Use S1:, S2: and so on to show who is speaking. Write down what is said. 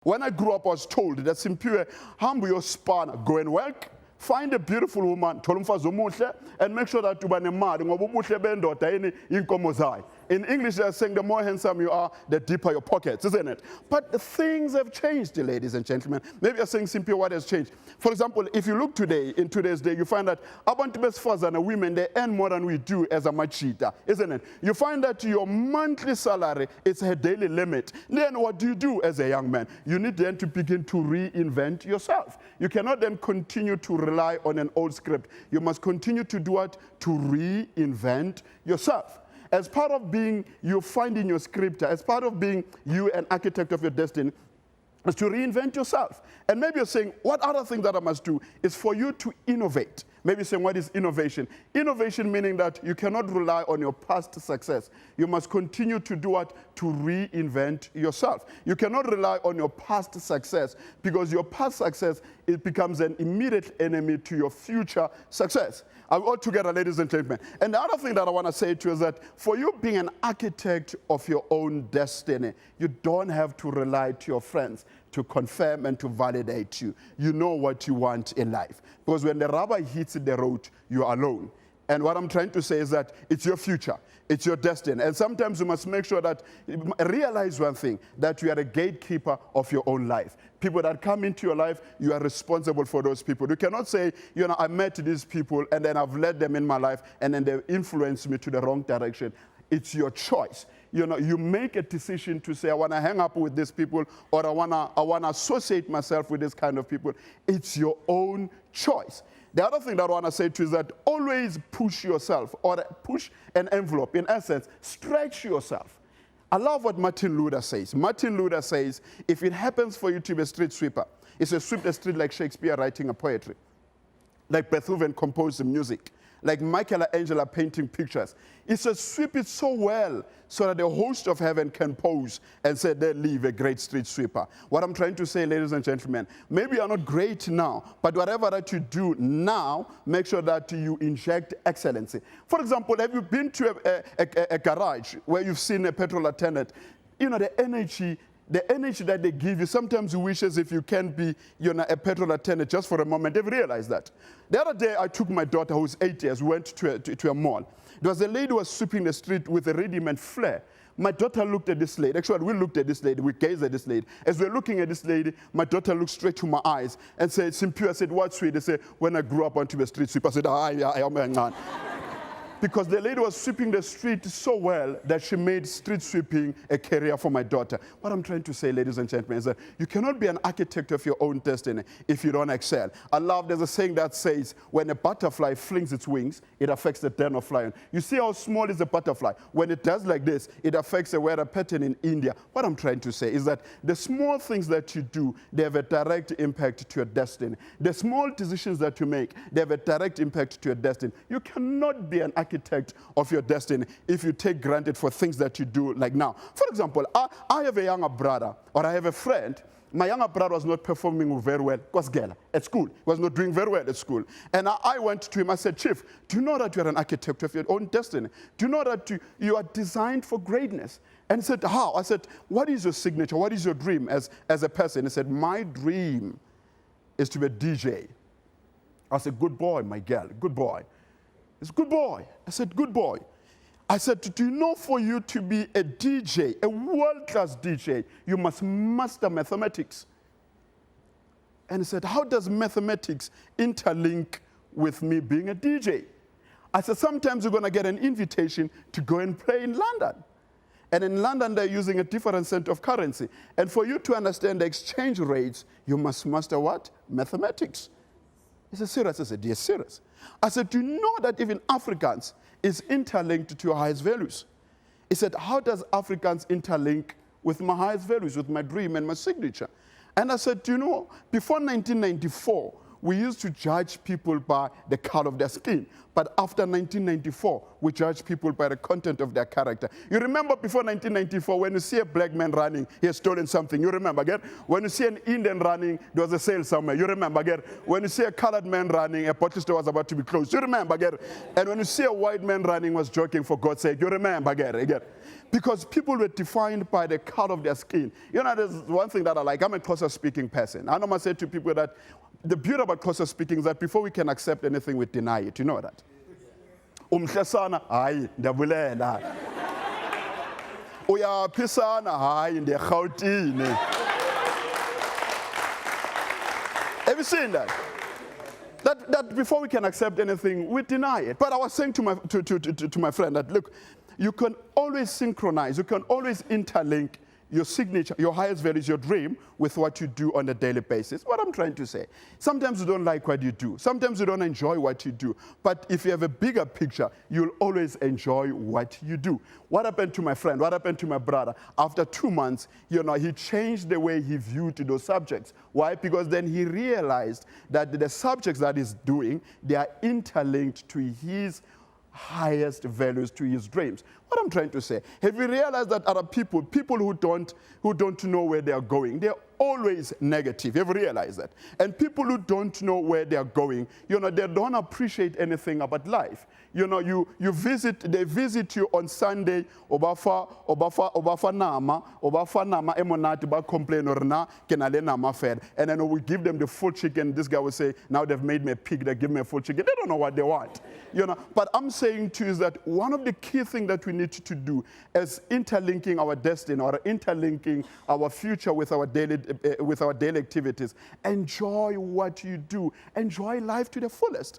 S1: When I grew up, I was told that Simphiwe, hambu yosipana, go and work, find a beautiful woman, and make sure that you are nemali ngoba ubuhle bendoda yini inkomo zayo. In English, they're saying the more handsome you are, the deeper your pockets, isn't it? But things have changed, ladies and gentlemen. Maybe you're saying simply what has changed. For example, if you look today, in today's day, you find that abantu besifazana women, they earn more than we do as a machita, isn't it? You find that your monthly salary is a daily limit. Then what do you do as a young man? You need then to begin to reinvent yourself. You cannot then continue to rely on an old script. You must continue to do what? To reinvent yourself. As part of being you finding your scripture, as part of being you an architect of your destiny, is to reinvent yourself. And maybe you're saying, what other thing that I must do is for you to innovate. Maybe you're saying, what is innovation? Innovation meaning that you cannot rely on your past success. You must continue to do what? To reinvent yourself. You cannot rely on your past success because your past success, it becomes an immediate enemy to your future success. Are we all together, ladies and gentlemen? And the other thing that I want to say to you is that for you being an architect of your own destiny, you don't have to rely to your friends to confirm and to validate you. You know what you want in life. Because when the rubber hits the road, you are alone. And what I'm trying to say is that it's your future. It's your destiny. And sometimes you must make sure that, realize one thing, that you are a gatekeeper of your own life. People that come into your life, you are responsible for those people. You cannot say, you know, I met these people and then I've led them in my life and then they influenced me to the wrong direction. It's your choice. You know, you make a decision to say, I want to hang up with these people or I want to associate myself with this kind of people. It's your own choice. The other thing that I want to say to you is that always push yourself or push an envelope. In essence, stretch yourself. I love what Martin Luther says. Martin Luther says, if it happens for you to be a street sweeper, it's a sweep the street like Shakespeare writing a poetry, like Beethoven composing music, like Michelangelo painting pictures. It's a sweep it so well so that the host of heaven can pose and say, they leave a great street sweeper. What I'm trying to say, ladies and gentlemen, maybe you're not great now, but whatever that you do now, make sure that you inject excellency. For example, have you been to a garage where you've seen a petrol attendant? You know, the energy that they give you, sometimes you wish as if you can be, you know, a petrol attendant just for a moment. They've realized that. The other day, I took my daughter, who's 8 years, we went to a mall. There was a lady who was sweeping the street with a rudiment flare. My daughter looked at this lady. Actually, we looked at this lady. We gazed at this lady. As we're looking at this lady, my daughter looked straight to my eyes and said, Simphiwe, I said, what's sweet? They said, when I grew up, I want to be a street sweeper. I said, I am. Because the lady was sweeping the street so well that she made street sweeping a career for my daughter. What I'm trying to say, ladies and gentlemen, is that you cannot be an architect of your own destiny if you don't excel. I love, there's a saying that says, when a butterfly flings its wings, it affects the den of lion. You see how small is a butterfly? When it does like this, it affects the weather pattern in India. What I'm trying to say is that the small things that you do, they have a direct impact to your destiny. The small decisions that you make, they have a direct impact to your destiny. You cannot be an architect of your destiny if you take granted for things that you do like now. For example, I have a younger brother, or I have a friend. My younger brother was not performing very well at school. He was not doing very well at school. And I went to him, I said, Chief, do you know that you're an architect of your own destiny? Do you know that you are designed for greatness? And he said, how? I said, what is your signature? What is your dream as a person? He said, my dream is to be a DJ. I said, good boy, my girl, good boy. It's good boy. I said, good boy. I said, do you know for you to be a DJ, a world-class DJ, you must master mathematics? And he said, how does mathematics interlink with me being a DJ? I said, sometimes you're going to get an invitation to go and play in London. And in London, they're using a different set of currency. And for you to understand the exchange rates, you must master what? Mathematics. He said, serious? I said, yes, serious. I said, do you know that even Afrikaans is interlinked to your highest values? He said, how does Afrikaans interlink with my highest values, with my dream and my signature? And I said, do you know, before 1994, we used to judge people by the color of their skin. But after 1994, we judge people by the content of their character. You remember before 1994, when you see a black man running, he has stolen something. You remember again? When you see an Indian running, there was a sale somewhere. You remember again? When you see a colored man running, a bottle store was about to be closed. You remember again? And when you see a white man running, was joking, for God's sake. You remember again? Because people were defined by the color of their skin. You know, there's one thing that I like. I'm a Xhosa speaking person. I normally say to people that the beauty about Xhosa speaking is that before we can accept anything, we deny it. You know that? Umhlesana, hayi, ndiyabulela. Uyaphisana, hayi, ndiyaRhawutini. Have you seen that? That before we can accept anything, we deny it. But I was saying to my friend that, look, you can always synchronize, you can always interlink your signature, your highest values, your dream, with what you do on a daily basis. What I'm trying to say, sometimes you don't like what you do. Sometimes you don't enjoy what you do. But if you have a bigger picture, you'll always enjoy what you do. What happened to my friend? What happened to my brother? After 2 months, you know, he changed the way he viewed those subjects. Why? Because then he realized that the subjects that he's doing, they are interlinked to his highest values, to his dreams. What I'm trying to say, have you realized that other people who don't know where they are going, they're always negative. Have you realized that? And people who don't know where they are going, you know, they don't appreciate anything about life. You know, they visit you on Sunday, obafa nama emonati ba complain or na kenale nama fed, and then we give them the full chicken. This guy will say, now they've made me a pig, they give me a full chicken. They don't know what they want. You know, but I'm saying to you is that one of the key things that we need to do is interlinking our destiny or interlinking our future with our daily activities. Enjoy what you do. Enjoy life to the fullest.